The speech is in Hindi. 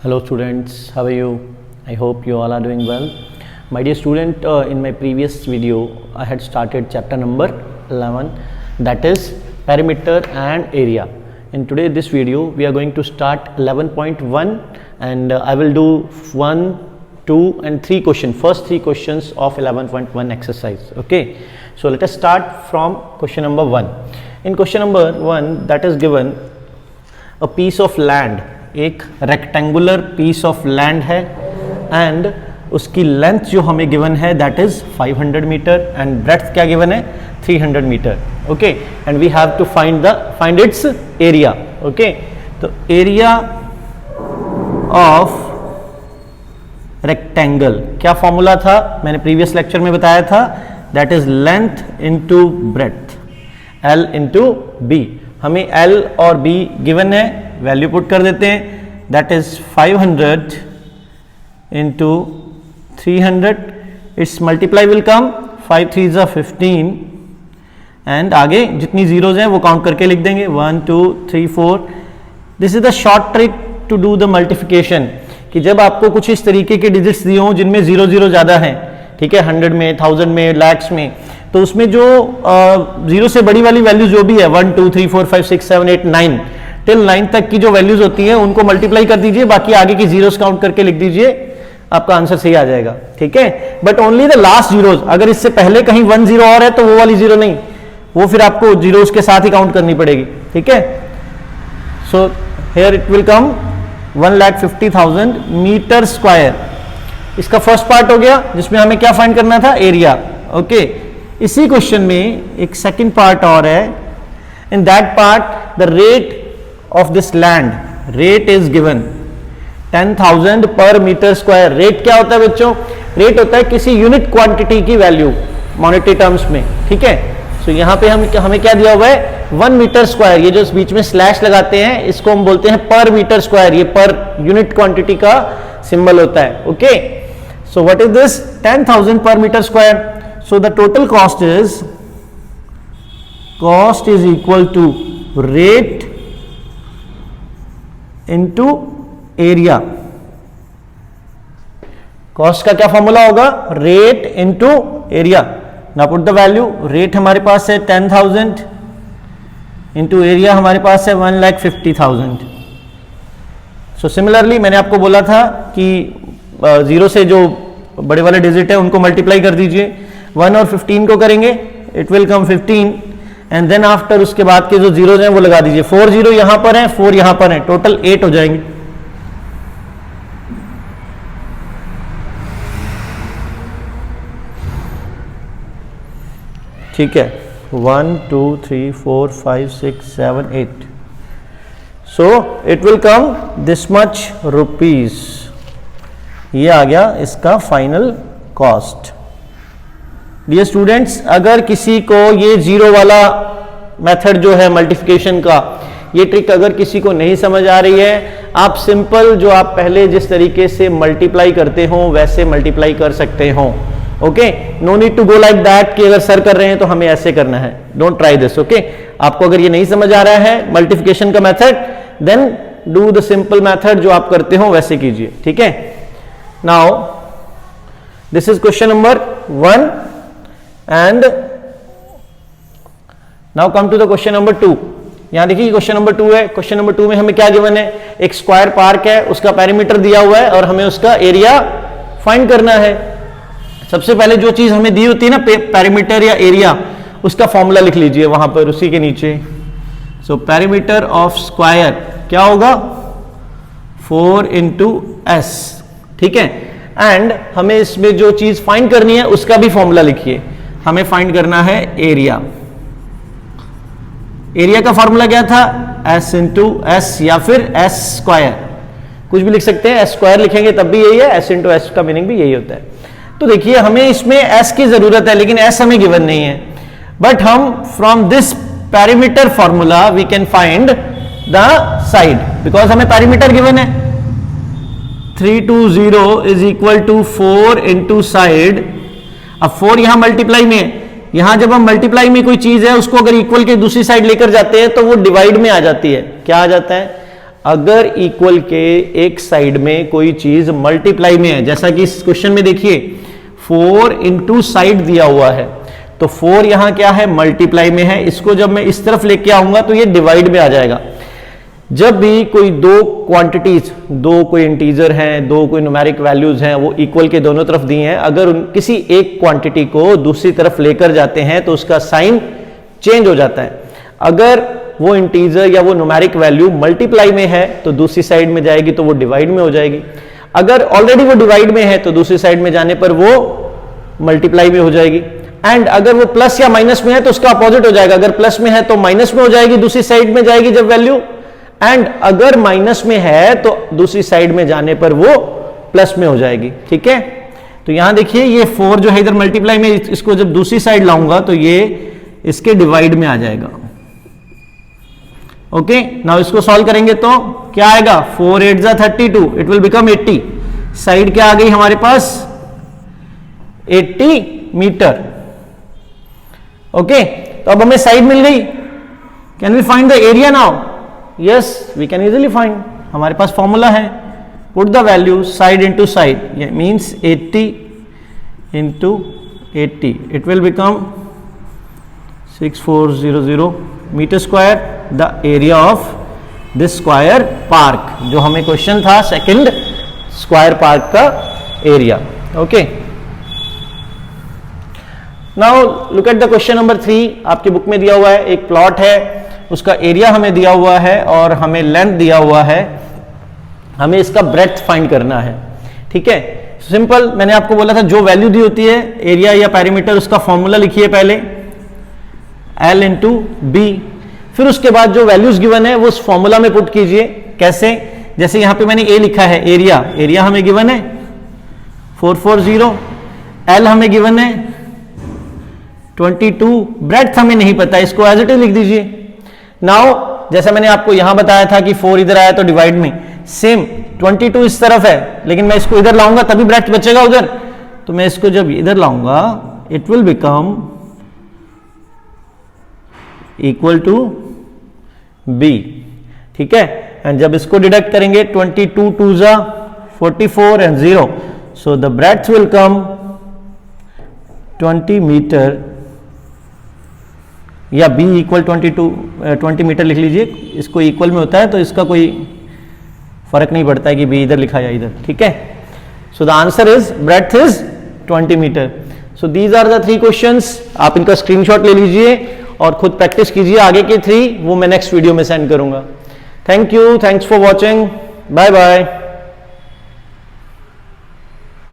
Hello students, how are you? I hope you all are doing well. My dear student, in my previous video I had started chapter number 11, that is perimeter and area. In today this video we are going to start 11.1 and I will do 1, 2 and 3 questions, first 3 questions of 11.1 exercise. Okay, so let us start from question number 1. In question number 1 that is given a piece of land, एक रेक्टेंगुलर पीस ऑफ लैंड है एंड उसकी लेंथ जो हमें गिवन है that is 500 metre and breadth क्या गिवन है 300 metre. Okay, and we have to find its area. Okay, तो एरिया ऑफ रेक्टेंगल क्या फॉर्मूला था, मैंने प्रीवियस लेक्चर में बताया था, that is length into breadth, L into B. हमें L और B गिवन है, वैल्यू पुट कर देते हैं, that is 500 into 300. It's multiply will come 5 3 15 and आगे जितनी जीरोज हैं वो काउंट करके लिख देंगे 1 2 3 4. This is the short trick to do the multiplication, कि जब आपको कुछ इस तरीके के डिजिट्स दिए हों जिनमें जीरो जीरो ज़्यादा हैं, ठीक है, 100 में, 1000 में, लैक्स में, तो उसमें जो जीरो से बड़ी वाली वैल्यू जो भी है 1 2 3 4 5 6 7 8 9 टिल 9 तक की जो वैल्यूज होती हैं उनको मल्टीप्लाई कर दीजिए, बाकी आगे की जीरोस काउंट करके लिख दीजिए, आपका आंसर सही आ जाएगा. ठीक है, but only the last zeros. अगर इससे पहले कहीं 1 0 और है तो वो वाली जीरो नहीं, वो फिर आपको जीरोस के साथ ही काउंट करनी पड़ेगी. ठीक है, so here it will come 1,50,000 metre square. इसका फर्स्ट पार्ट हो गया जिसमें हमें क्या फाइंड करना था, एरिया. ओके, इसी क्वेश्चन में एक सेकंड पार्ट और है. In that part the rate of this land, rate is given 10,000 per metre square. Rate क्या होता है बच्चों, रेट होता है किसी यूनिट क्वांटिटी की वैल्यू मॉनेटरी टर्म्स में. ठीक है, सो यहाँ पे हमें क्या दिया हुआ है 1 मीटर स्क्वायर. ये जो बीच में स्लैश लगाते हैं इसको हम बोलते हैं पर मीटर स्क्वायर, ये पर यूनिट क्वांटिटी का सिंबल होता है. Okay, so what is this 10,000 per metre square. So the total cost is equal to rate into area. Cost का क्या फॉर्मूला होगा, rate into area. Now put the value. Rate हमारे पास है 10,000 into area हमारे पास है 1,50,000. So similarly मैंने आपको बोला था कि जीरो से जो बड़े वाले डिजिट है उनको मल्टीप्लाई कर दीजिए. 1 और 15 को करेंगे, it will come 15 and then after उसके बाद के जो जीरोज हैं वो लगा दीजिए. 4 जीरो यहां पर हैं, 4 यहां पर हैं, टोटल 8 हो जाएंगे. ठीक है, 1 2 3 4 5 6 7 8. So it will come this much rupees. ये आ गया इसका फाइनल कॉस्ट. डियर स्टूडेंट्स, अगर किसी को ये जीरो वाला मेथड जो है मल्टीप्लिकेशन का, ये ट्रिक अगर किसी को नहीं समझ आ रही है, आप सिंपल जो आप पहले जिस तरीके से मल्टीप्लाई करते हो वैसे मल्टीप्लाई कर सकते हो. Okay, no need to go like that कि अगर सर कर रहे हैं तो हमें ऐसे करना है. Don't try this. ओके, आपको अगर ये नहीं समझ आ रहा है मल्टीप्लिकेशन का method, then do the simple method जो आप करते हो वैसे कीजिए. ठीक है, now this is question number 1 and now come to the question number 2. यहां देखिए क्वेश्चन नंबर 2 है. क्वेश्चन नंबर 2 में हमें क्या गिवन है, एक स्क्वायर पार्क है, उसका पेरीमीटर दिया हुआ है और हमें उसका एरिया फाइंड करना है. सबसे पहले जो चीज हमें दी होती है ना पेरीमीटर या एरिया, उसका फॉर्मूला लिख लीजिए वहां पर उसी के नीचे. सो पेरीमीटर ऑफ स्क्वायर क्या होगा 4 इंटू एस. ठीक है, एंड हमें इसमें जो चीज फाइंड करनी है उसका भी फॉर्मूला लिखिए. हमें फाइंड करना है एरिया. एरिया का फॉर्मूला क्या था, एस इंटू एस या फिर एस स्क्वायर, कुछ भी लिख सकते हैं. एस स्क्वायर लिखेंगे तब भी यही है, एस इंटू एस का मीनिंग भी यही होता है. तो देखिए हमें इसमें एस की जरूरत है लेकिन एस हमें गिवन नहीं है, बट हम from this perimeter formula we can find the side, because हमें पेरीमीटर गिवन है. 320 is equal to 4 into side. अब 4 यहां मल्टीप्लाई में है, यहां जब हम मल्टीप्लाई में कोई चीज है उसको अगर इक्वल के दूसरी साइड लेकर जाते हैं तो वो डिवाइड में आ जाती है. क्या आ जाता है, अगर इक्वल के एक साइड में कोई चीज मल्टीप्लाई में है, जैसा कि इस क्वेश्चन में देखिए 4 इंटू साइड दिया हुआ है, तो 4 यहां क्या है, मल्टीप्लाई में है। इसको जब मैं इस तरफ लेके आऊंगा तो ये डिवाइड में आ जाएगा। जब भी कोई दो क्वांटिटीज, दो कोई इंटीजर हैं, दो कोई न्यूमेरिक वैल्यूज हैं, वो इक्वल के दोनों तरफ दिए हैं, अगर किसी एक क्वांटिटी को दूसरी तरफ लेकर जाते हैं तो उसका साइन चेंज हो जाता है। अगर वो इंटीजर या वो न्यूमेरिक वैल्यू मल्टीप्लाई में है तो दूसरी साइड में जाएगी तो वो डिवाइड में हो जाएगी। अगर ऑलरेडी वो डिवाइड में है तो दूसरी साइड में जाने पर वो मल्टीप्लाई में हो जाएगी। एंड अगर वो प्लस या माइनस में है तो उसका अपोजिट हो जाएगा, अगर प्लस में है तो माइनस में हो जाएगी, दूसरी साइड में जाएगी जब वैल्यू, एंड अगर माइनस में है तो दूसरी साइड में जाने पर वो प्लस में हो जाएगी। ठीक है, तो यहां देखिए ये 4 जो है इधर मल्टीप्लाई में, इसको जब दूसरी साइड लाऊंगा तो ये इसके डिवाइड में आ जाएगा। ओके, नाउ इसको सॉल्व करेंगे तो क्या आएगा, 4 8 जा 32, इट विल बिकम 80। साइड क्या आ गई हमारे पास, 80 मीटर। ओके, तो अब हमें साइड मिल गई। Can we find the area now? Yes, we can easily find. हमारे पास फॉर्मूला है, put the value side into side, ये means 80 into 80, it will become 6400 metre square, the area of this square park, जो हमें क्वेश्चन था सेकंड स्क्वायर पार्क का area. Okay, now look at the question number 3, आपकी बुक में दिया हुआ है, एक प्लॉट है, उसका एरिया हमें दिया हुआ है और हमें लेंथ दिया हुआ है, हमें इसका ब्रेड्थ फाइंड करना है। ठीक है, सिंपल, मैंने आपको बोला था जो वैल्यू दी होती है एरिया या पेरीमीटर, उसका फॉर्मूला लिखिए पहले, L इंटू बी, फिर उसके बाद जो वैल्यूज गिवन है वो उस फॉर्मूला में पुट कीजिए। कैसे, जैसे यहां पे मैंने A लिखा है, एरिया हमें गिवन है 440, L हमें गिवन है 22, ब्रेड्थ हमें नहीं पता, इसको एज इट इज लिख दीजिए। नाउ जैसा मैंने आपको यहां बताया था कि 4 इधर आया तो डिवाइड में, सेम 22 इस तरफ है, लेकिन मैं इसको इधर लाऊंगा तभी ब्रेड्थ बचेगा उधर, तो मैं इसको जब इधर लाऊंगा it will become equal to B. ठीक है, एंड जब इसको डिडक्ट करेंगे 22 2 जा 44 and 0, so the breadth will come 20 metre, या b इक्वल 20 मीटर लिख लीजिए, इसको इक्वल में होता है तो इसका कोई फर्क नहीं पड़ता है कि b इधर लिखा या इधर। ठीक है, so the answer is breadth is 20 metre. So these are the 3 questions, आप इनका स्क्रीनशॉट ले लीजिए और खुद प्रैक्टिस कीजिए। आगे के 3 वो मैं नेक्स्ट वीडियो में सेंड करूंगा। Thank you, thanks for watching, bye bye.